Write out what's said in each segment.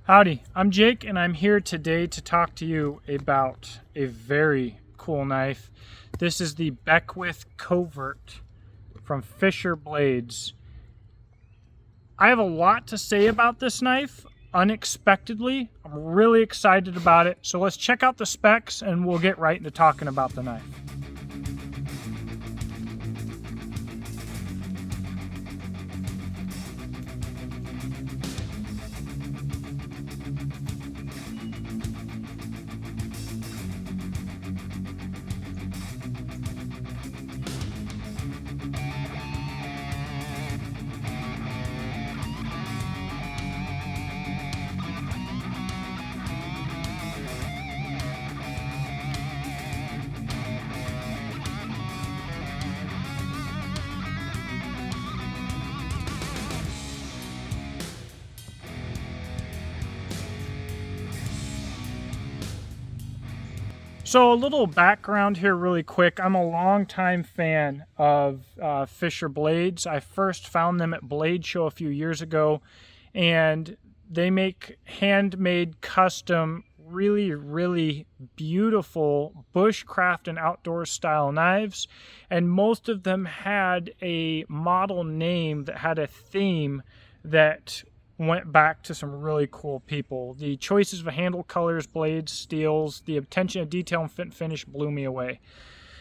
Howdy, I'm Jake and I'm here today to talk to you about a very cool knife. This is the Beckwith Covert from Fisher Blades. I have a lot to say about this knife, unexpectedly. I'm really excited about it. So let's check out the specs and we'll get right into talking about the knife. So a little background here really quick. I'm a longtime fan of Fisher Blades. I first found them at Blade Show a few years ago, and they make handmade, custom, really beautiful bushcraft and outdoor style knives. And most of them had a model name that had a theme that went back to some really cool people. The choices of handle colors, blades, steels, the attention to detail and fit and finish blew me away.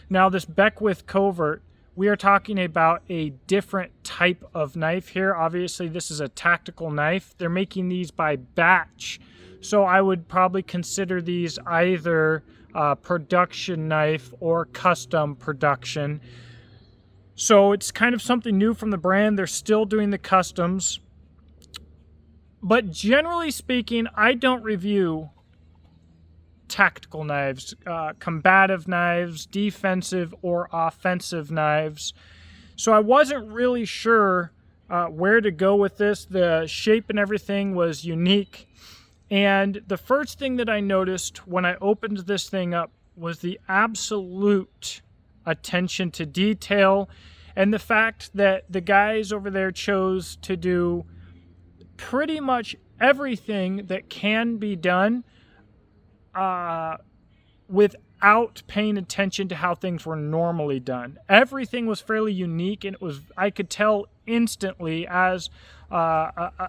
Now this Beckwith Covert, we are talking about a different type of knife here. Obviously this is a tactical knife. They're making these by batch. So I would probably consider these either production knife or custom production. So it's kind of something new from the brand. They're still doing the customs. But generally speaking, I don't review tactical knives, combative knives, defensive or offensive knives. So I wasn't really sure where to go with this. The shape and everything was unique. And the first thing that I noticed when I opened this thing up was the absolute attention to detail and the fact that the guys over there chose to do pretty much everything that can be done without paying attention to how things were normally done. Everything was fairly unique, and I could tell instantly as a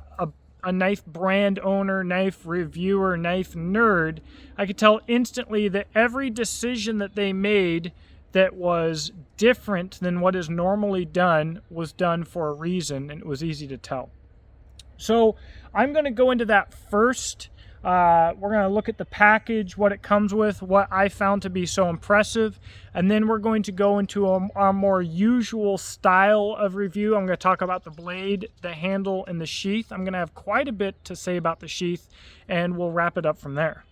knife brand owner, knife reviewer, knife nerd, I could tell instantly that every decision that they made that was different than what is normally done was done for a reason, and it was easy to tell. So I'm going to go into that first. We're going to look at the package, what it comes with, what I found to be so impressive, and then we're going to go into a more usual style of review. I'm going to talk about the blade, the handle, and the sheath. I'm going to have quite a bit to say about the sheath, and we'll wrap it up from there.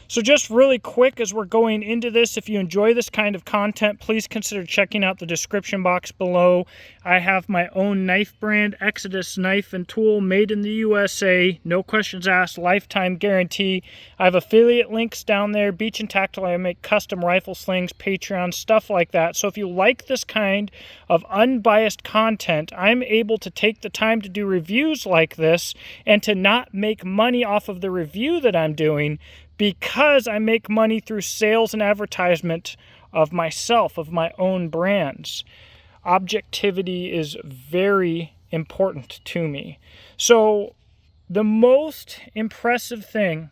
So just really quick as we're going into this, if you enjoy this kind of content, please consider checking out the description box below. I have my own knife brand, Exodus Knife and Tool, made in the USA, no questions asked, lifetime guarantee. I have affiliate links down there, Beach and Tactile. I make custom rifle slings, Patreon, stuff like that. So if you like this kind of unbiased content, I'm able to take the time to do reviews like this and to not make money off of the review that I'm doing, because I make money through sales and advertisement of myself, of my own brands. Objectivity is very important to me. So the most impressive thing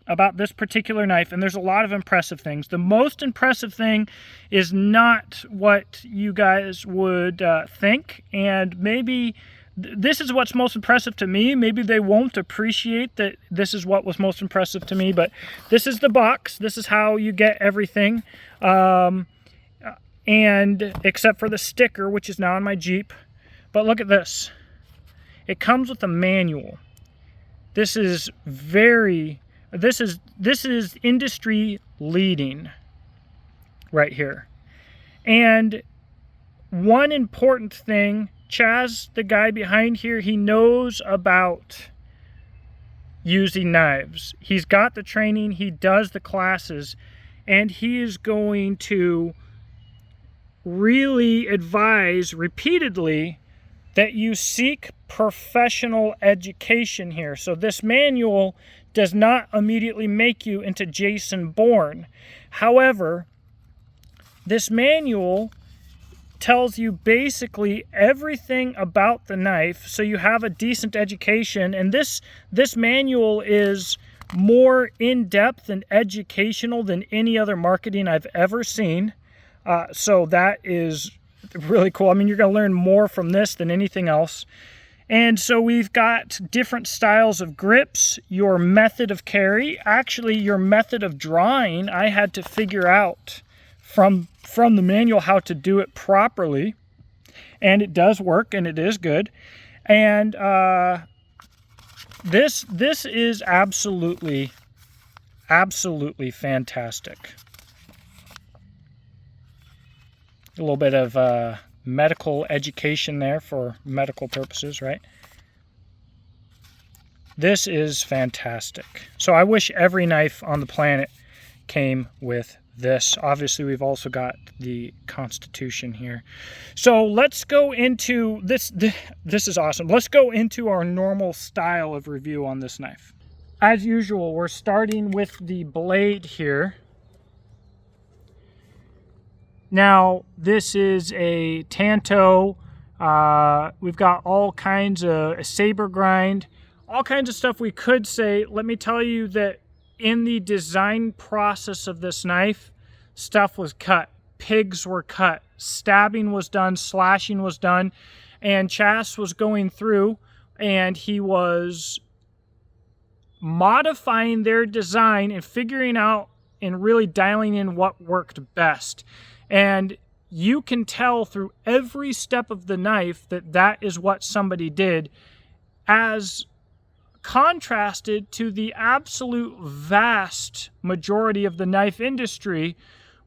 about this particular knife, and there's a lot of impressive things, the most impressive thing is not what you guys would think, and maybe this is what's most impressive to me. Maybe they won't appreciate that this is what was most impressive to me, but this is the box. This is how you get everything. And except for the sticker, which is now on my Jeep. But look at this. It comes with a manual. This is industry leading right here. And one important thing, Chaz, the guy behind here, he knows about using knives. He's got the training, he does the classes, and he is going to really advise repeatedly that you seek professional education here. So this manual does not immediately make you into Jason Bourne. However, this manual tells you basically everything about the knife, so you have a decent education. And this manual is more in-depth and educational than any other marketing I've ever seen. So that is really cool. I mean, you're going to learn more from this than anything else. And so we've got different styles of grips, your method of carry, actually your method of drawing. I had to figure out from the manual how to do it properly, and it does work, and it is good. And this is absolutely fantastic. A little bit of medical education there for medical purposes, right? This is fantastic. So I wish every knife on the planet came with this. Obviously, we've also got the Constitution here. So let's go into this. This is awesome. Let's go into our normal style of review on this knife. As usual, we're starting with the blade here. Now, this is a Tanto. We've got all kinds of saber grind, all kinds of stuff we could say. Let me tell you that in the design process of this knife, stuff was cut, pigs were cut, stabbing was done, slashing was done, and Chas was going through and he was modifying their design and figuring out and really dialing in what worked best. And you can tell through every step of the knife that that is what somebody did, as contrasted to the absolute vast majority of the knife industry,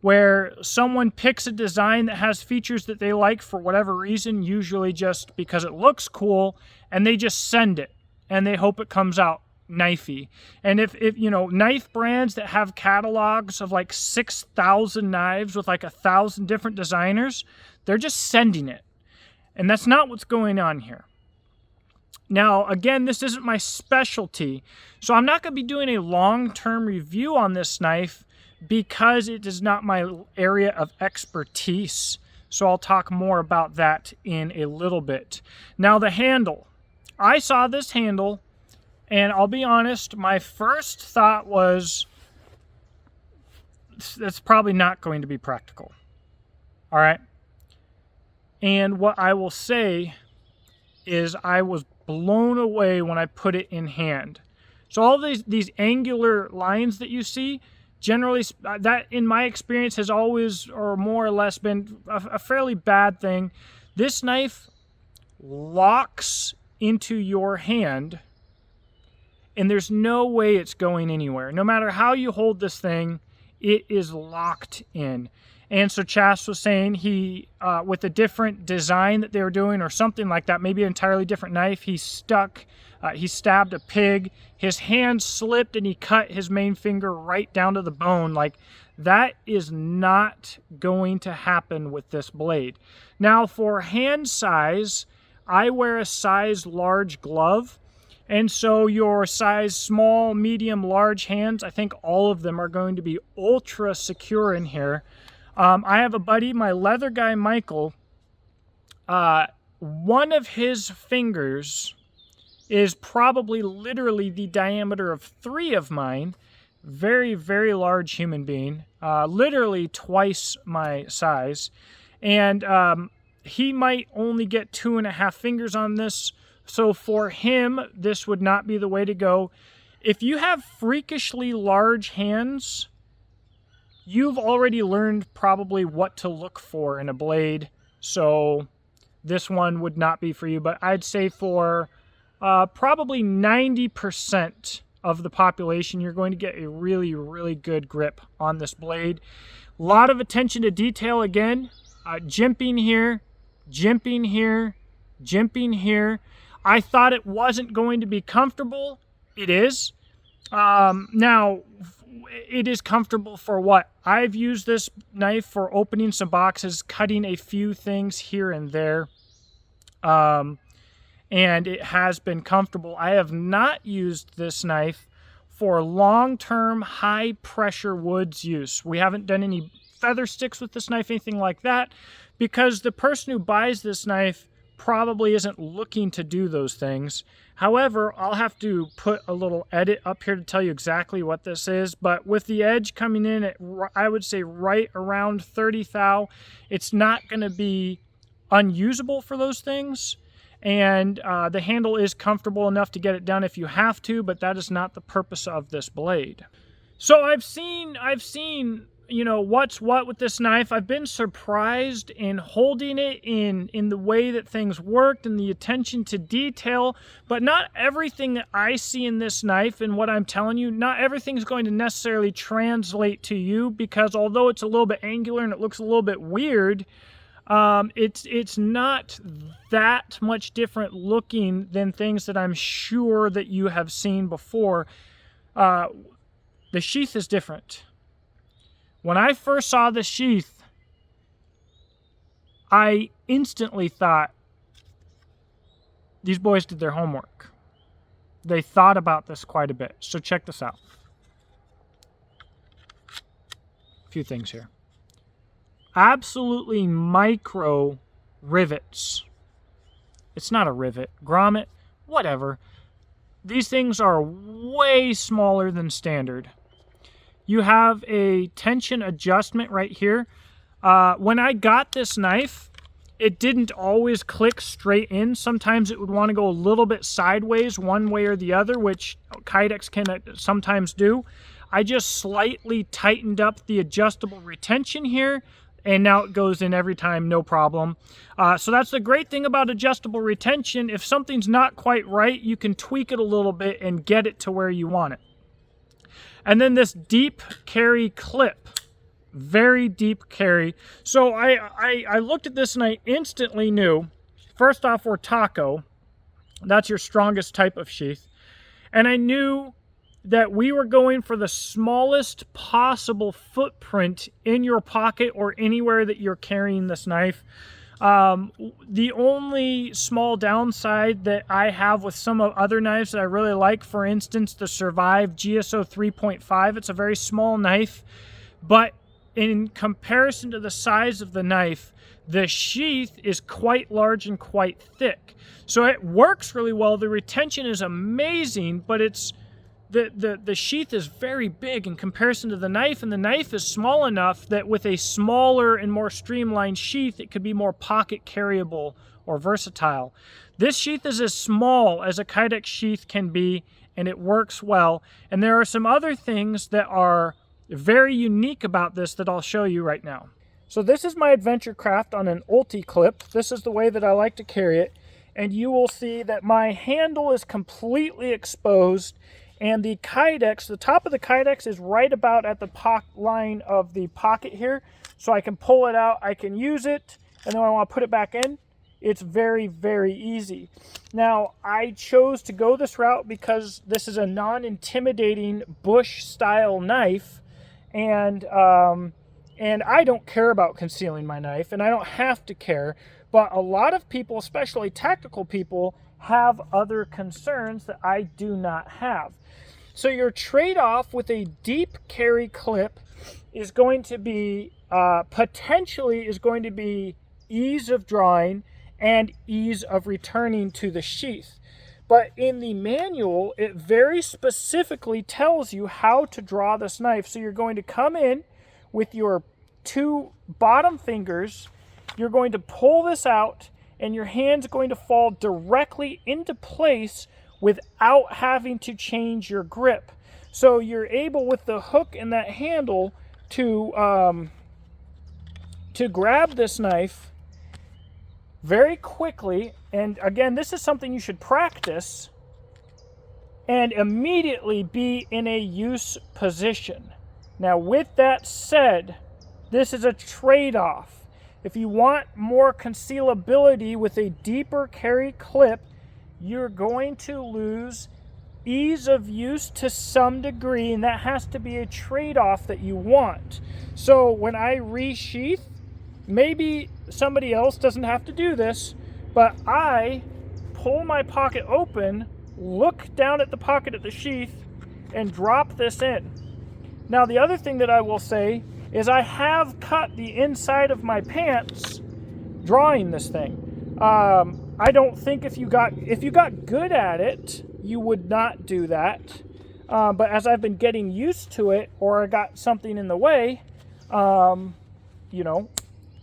where someone picks a design that has features that they like for whatever reason, usually just because it looks cool, and they just send it and they hope it comes out knifey. And if you know, knife brands that have catalogs of like 6,000 knives with like 1,000 different designers, they're just sending it. And that's not what's going on here. Now, again, this isn't my specialty, so I'm not going to be doing a long-term review on this knife because it is not my area of expertise. So I'll talk more about that in a little bit. Now, the handle. I saw this handle, and I'll be honest, my first thought was, that's probably not going to be practical. All right? And what I will say is I was blown away when I put it in hand. So all these angular lines that you see, generally, that in my experience has always or more or less been a fairly bad thing. This knife locks into your hand, and there's no way it's going anywhere. No matter how you hold this thing, it is locked in. And so Chas was saying he, with a different design that they were doing or something like that, maybe an entirely different knife, he stabbed a pig, his hand slipped and he cut his main finger right down to the bone. Like, that is not going to happen with this blade. Now, for hand size, I wear a size large glove. And so your size small, medium, large hands, I think all of them are going to be ultra secure in here. I have a buddy, my leather guy, Michael. One of his fingers is probably literally the diameter of 3 of mine. Very, very large human being. Literally twice my size. And he might only get 2.5 fingers on this. So for him, this would not be the way to go. If you have freakishly large hands, you've already learned probably what to look for in a blade, so this one would not be for you. But I'd say for probably 90% of the population, you're going to get a really, really good grip on this blade. A lot of attention to detail again. Jimping here, jimping here, jimping here. I thought it wasn't going to be comfortable. It is. Now, it is comfortable for what? I've used this knife for opening some boxes, cutting a few things here and there. and it has been comfortable. I have not used this knife for long-term high-pressure woods use. We haven't done any feather sticks with this knife, anything like that, because the person who buys this knife probably isn't looking to do those things. However, I'll have to put a little edit up here to tell you exactly what this is, but with the edge coming in at, I would say, right around 30 thou, it's not going to be unusable for those things. And the handle is comfortable enough to get it done if you have to, but that is not the purpose of this blade. So I've seen, you know, what's what with this knife. I've been surprised in holding it, in the way that things worked, and the attention to detail. But not everything that I see in this knife and what I'm telling you, not everything's going to necessarily translate to you, because although it's a little bit angular and it looks a little bit weird, it's not that much different looking than things that I'm sure that you have seen before. The sheath is different. When I first saw the sheath, I instantly thought, these boys did their homework. They thought about this quite a bit. So check this out. A few things here. Absolutely micro rivets. It's not a rivet, grommet, whatever. These things are way smaller than standard. You have a tension adjustment right here. When I got this knife, it didn't always click straight in. Sometimes it would want to go a little bit sideways one way or the other, which Kydex can sometimes do. I just slightly tightened up the adjustable retention here, and now it goes in every time, no problem. So that's the great thing about adjustable retention. If something's not quite right, you can tweak it a little bit and get it to where you want it. And then this deep carry clip, very deep carry. So I looked at this and I instantly knew, first off, we're taco. That's your strongest type of sheath. And I knew that we were going for the smallest possible footprint in your pocket or anywhere that you're carrying this knife. The only small downside that I have with some of other knives that I really like, for instance, the Survive GSO 3.5, it's a very small knife, but in comparison to the size of the knife, the sheath is quite large and quite thick. So it works really well. The retention is amazing, but it's the sheath is very big in comparison to the knife, and the knife is small enough that with a smaller and more streamlined sheath, it could be more pocket carryable or versatile. This sheath is as small as a Kydex sheath can be, and it works well. And there are some other things that are very unique about this that I'll show you right now. So this is my Adventure Craft on an Ulti clip. This is the way that I like to carry it. And you will see that my handle is completely exposed, and the Kydex, the top of the Kydex is right about at the line of the pocket here. So I can pull it out, I can use it, and then when I want to put it back in, it's very, very easy. Now, I chose to go this route because this is a non-intimidating bush-style knife, and I don't care about concealing my knife, and I don't have to care, but a lot of people, especially tactical people, have other concerns that I do not have. So your trade-off with a deep carry clip is going to be, potentially is going to be ease of drawing and ease of returning to the sheath. But in the manual, it very specifically tells you how to draw this knife. So you're going to come in with your two bottom fingers, you're going to pull this out, and your hand's going to fall directly into place without having to change your grip. So you're able, with the hook and that handle, to grab this knife very quickly. And again, this is something you should practice, and immediately be in a use position. Now, with that said, this is a trade-off. If you want more concealability with a deeper carry clip, you're going to lose ease of use to some degree, and that has to be a trade-off that you want. So when I resheath, maybe somebody else doesn't have to do this, but I pull my pocket open, look down at the pocket of the sheath, and drop this in. Now, the other thing that I will say is I have cut the inside of my pants drawing this thing. I don't think if you got good at it, you would not do that. But as I've been getting used to it, or I got something in the way, you know,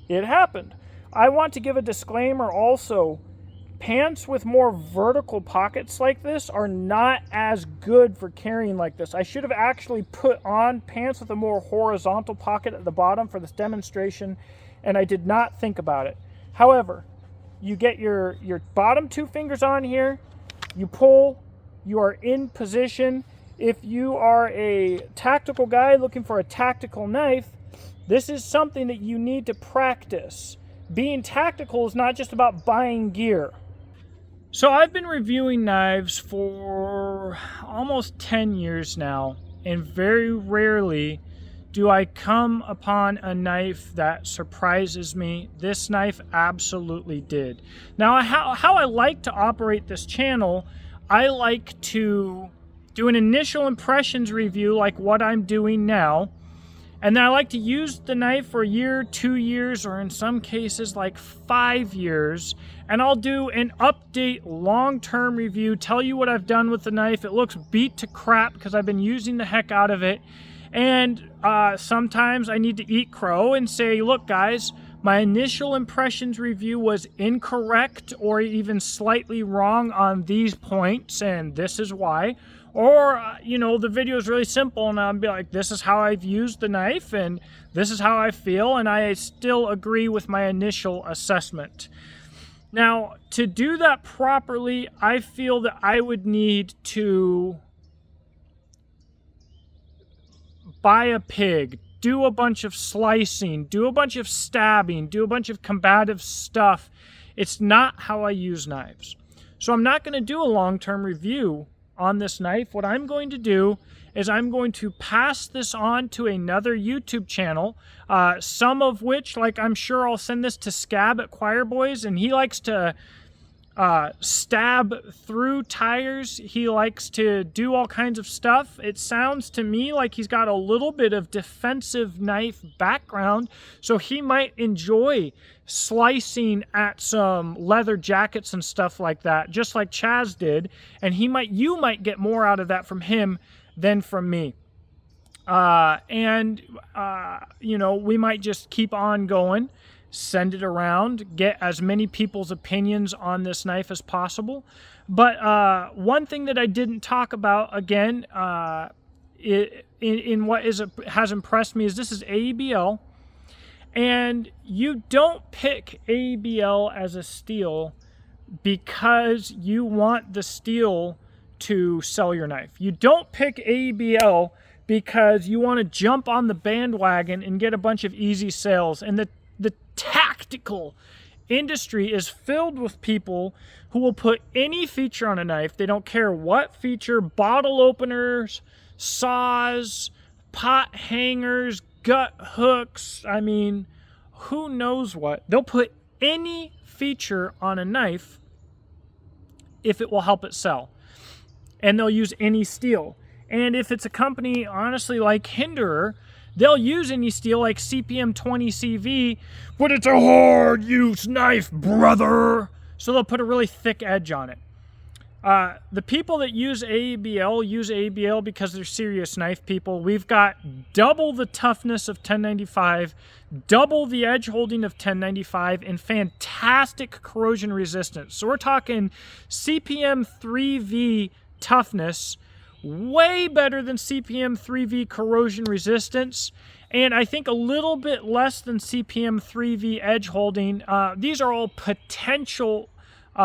it happened. I want to give a disclaimer also. Pants with more vertical pockets like this are not as good for carrying like this. I should have actually put on pants with a more horizontal pocket at the bottom for this demonstration, and I did not think about it. However, you get your bottom 2 fingers on here, you pull, you are in position. If you are a tactical guy looking for a tactical knife, this is something that you need to practice. Being tactical is not just about buying gear. So I've been reviewing knives for almost 10 years now, and very rarely do I come upon a knife that surprises me. This knife absolutely did. Now, how I like to operate this channel, I like to do an initial impressions review like what I'm doing now, and then I like to use the knife for a year, 2 years, or in some cases like 5 years, and I'll do an update long-term review, tell you what I've done with the knife. It looks beat to crap because I've been using the heck out of it, and sometimes I need to eat crow and say, look guys, my initial impressions review was incorrect or even slightly wrong on these points, and this is why. Or, you know, the video is really simple, and I'll be like, this is how I've used the knife, and this is how I feel, and I still agree with my initial assessment. Now, to do that properly, I feel that I would need to buy a pig, do a bunch of slicing, do a bunch of stabbing, do a bunch of combative stuff. It's not how I use knives. So I'm not going to do a long-term review on this knife. What I'm going to do is I'm going to pass this on to another YouTube channel, some of which, like I'm sure I'll send this to Scab at Choir Boys, and he likes to stab through tires. He likes to do all kinds of stuff. It sounds to me like he's got a little bit of defensive knife background, so he might enjoy slicing at some leather jackets and stuff like that, just like Chaz did, and you might get more out of that from him than from me. You know, we might just keep on going, send it around, get as many people's opinions on this knife as possible. But one thing that I didn't talk about, again, in what has impressed me is this is ABL. And you don't pick ABL as a steel because you want the steel to sell your knife. You don't pick ABL because you want to jump on the bandwagon and get a bunch of easy sales. And the tactical industry is filled with people who will put any feature on a knife. They don't care what feature: bottle openers, saws, pot hangers, gut hooks, I mean, who knows what. They'll put any feature on a knife if it will help it sell. And they'll use any steel. And if it's a company, honestly, like Hinderer, they'll use any steel like CPM 20CV, but it's a hard use knife, brother. So they'll put a really thick edge on it. The people that use ABL because they're serious knife people. We've got double the toughness of 1095, double the edge holding of 1095, and fantastic corrosion resistance. So we're talking CPM 3V toughness, way better than CPM 3V corrosion resistance, and I think a little bit less than CPM 3V edge holding. These are all potential these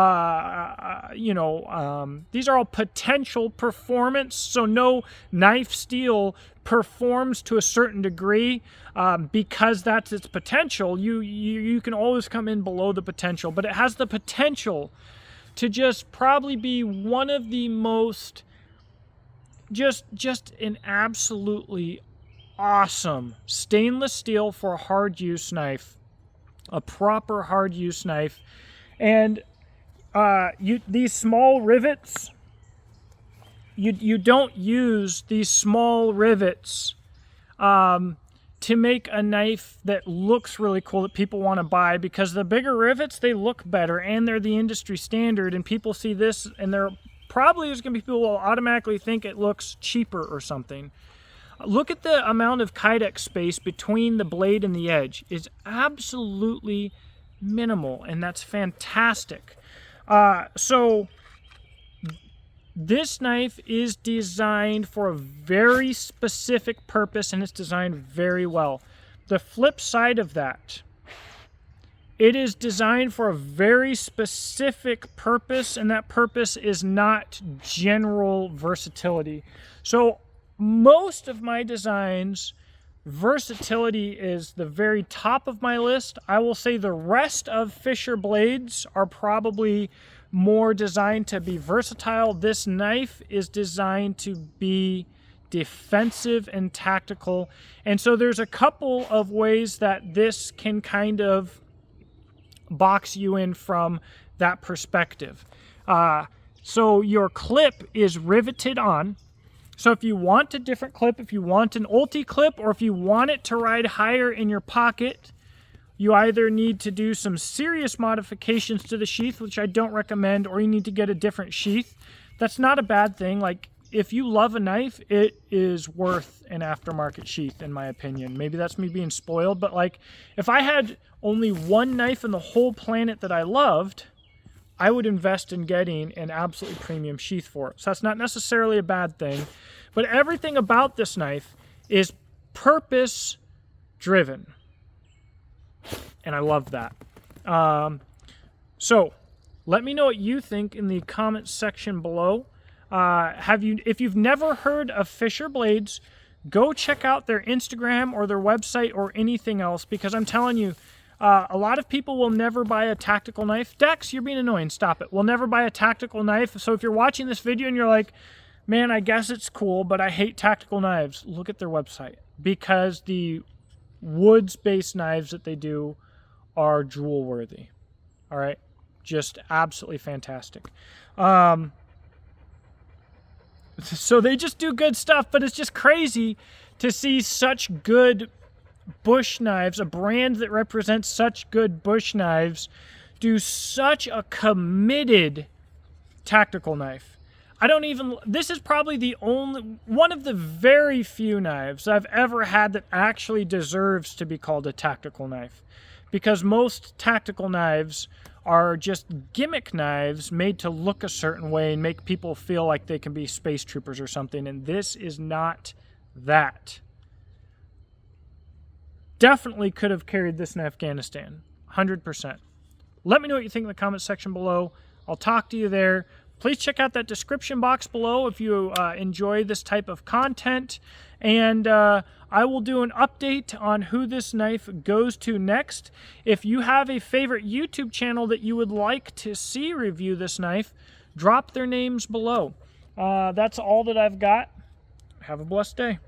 are all potential performance, so no knife steel performs to a certain degree because that's its potential. You can always come in below the potential, but it has the potential to just probably be one of the most just an absolutely awesome stainless steel for a hard use knife, a proper hard use knife. And these small rivets, you don't use these small rivets to make a knife that looks really cool that people want to buy, because the bigger rivets, they look better and they're the industry standard, and people see this and they're probably there's going to be people who will automatically think it looks cheaper or something. Look at the amount of Kydex space between the blade and the edge. It's absolutely minimal, and that's fantastic. So this knife is designed for a very specific purpose, and it's designed very well. The flip side of that, it is designed for a very specific purpose, and that purpose is not general versatility. So most of my designs, versatility is the very top of my list. I will say the rest of Fisher blades are probably more designed to be versatile. This knife is designed to be defensive and tactical. And so there's a couple of ways that this can kind of box you in from that perspective. So your clip is riveted on. So if you want a different clip, if you want an ulti clip, or if you want it to ride higher in your pocket, you either need to do some serious modifications to the sheath, which I don't recommend, or you need to get a different sheath. That's not a bad thing. Like, if you love a knife, it is worth an aftermarket sheath, in my opinion. Maybe that's me being spoiled, but like, if I had only one knife in the whole planet that I loved, I would invest in getting an absolutely premium sheath for it. So that's not necessarily a bad thing, but everything about this knife is purpose driven. And I love that. So let me know what you think in the comments section below. If you've never heard of Fisher blades, go check out their Instagram or their website or anything else, because I'm telling you, a lot of people will never buy a tactical knife. Dex, you're being annoying. Stop it. We'll never buy a tactical knife. So if you're watching this video and you're like, man, I guess it's cool, but I hate tactical knives, look at their website, because the woods-based knives that they do are jewel worthy. All right, just absolutely fantastic. So they just do good stuff, but it's just crazy to see such good bush knives, a brand that represents such good bush knives, do such a committed tactical knife. This is probably the only, one of the very few knives I've ever had that actually deserves to be called a tactical knife. Because most tactical knives are just gimmick knives made to look a certain way and make people feel like they can be space troopers or something. And this is not that. Definitely could have carried this in Afghanistan. 100%. Let me know what you think in the comment section below. I'll talk to you there. Please check out that description box below if you enjoy this type of content. And I will do an update on who this knife goes to next. If you have a favorite YouTube channel that you would like to see review this knife, drop their names below. That's all that I've got. Have a blessed day.